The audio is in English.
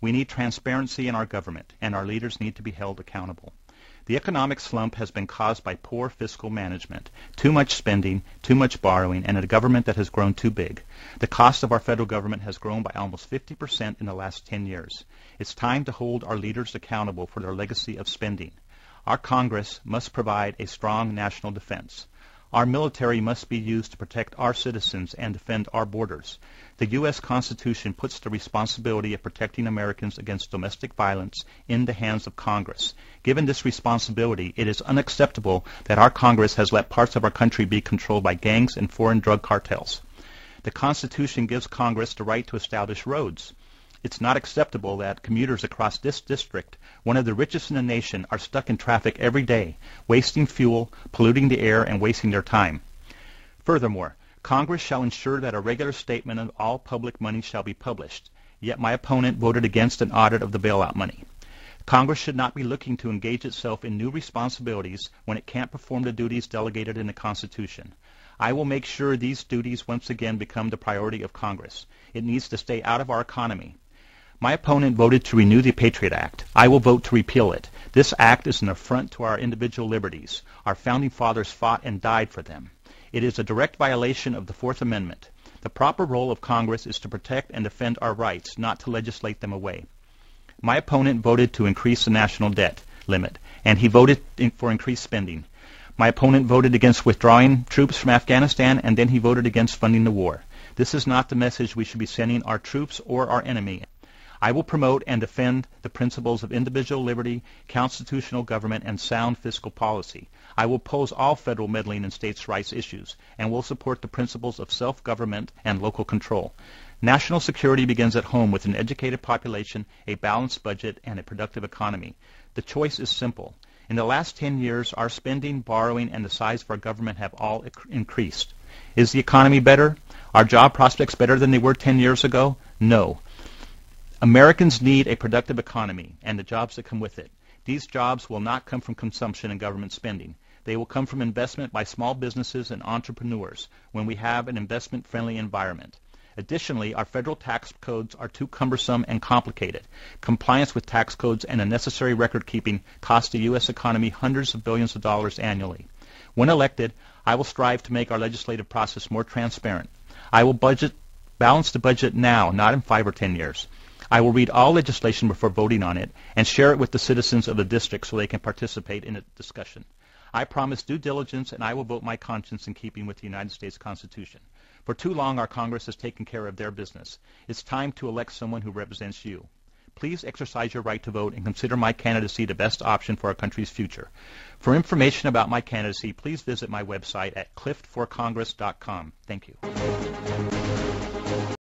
We need transparency in our government, and our leaders need to be held accountable. The economic slump has been caused by poor fiscal management, too much spending, too much borrowing, and a government that has grown too big. The cost of our federal government has grown by almost 50% in the last 10 years. It's time to hold our leaders accountable for their legacy of spending. Our Congress must provide a strong national defense. Our military must be used to protect our citizens and defend our borders. The U.S. Constitution puts the responsibility of protecting Americans against domestic violence in the hands of Congress. Given this responsibility, it is unacceptable that our Congress has let parts of our country be controlled by gangs and foreign drug cartels. The Constitution gives Congress the right to establish roads. It's not acceptable that commuters across this district, one of the richest in the nation, are stuck in traffic every day, wasting fuel, polluting the air, and wasting their time. Furthermore, Congress shall ensure that a regular statement of all public money shall be published, yet my opponent voted against an audit of the bailout money. Congress should not be looking to engage itself in new responsibilities when it can't perform the duties delegated in the Constitution. I will make sure these duties once again become the priority of Congress. It needs to stay out of our economy. My opponent voted to renew the Patriot Act. I will vote to repeal it. This act is an affront to our individual liberties. Our founding fathers fought and died for them. It is a direct violation of the Fourth Amendment. The proper role of Congress is to protect and defend our rights, not to legislate them away. My opponent voted to increase the national debt limit, and he voted for increased spending. My opponent voted against withdrawing troops from Afghanistan, and then he voted against funding the war. This is not the message we should be sending our troops or our enemy. I will promote and defend the principles of individual liberty, constitutional government, and sound fiscal policy. I will oppose all federal meddling in states' rights issues, and will support the principles of self-government and local control. National security begins at home with an educated population, a balanced budget, and a productive economy. The choice is simple. In the last 10 years, our spending, borrowing, and the size of our government have all increased. Is the economy better? Are job prospects better than they were 10 years ago? No. Americans need a productive economy and the jobs that come with it. These jobs will not come from consumption and government spending. They will come from investment by small businesses and entrepreneurs when we have an investment-friendly environment. Additionally, our federal tax codes are too cumbersome and complicated. Compliance with tax codes and unnecessary record-keeping cost the U.S. economy hundreds of billions of dollars annually. When elected, I will strive to make our legislative process more transparent. I will balance the budget now, not in 5 or 10 years. I will read all legislation before voting on it and share it with the citizens of the district so they can participate in its discussion. I promise due diligence, and I will vote my conscience in keeping with the United States Constitution. For too long, our Congress has taken care of their business. It's time to elect someone who represents you. Please exercise your right to vote and consider my candidacy the best option for our country's future. For information about my candidacy, please visit my website at cliftforcongress.com. Thank you.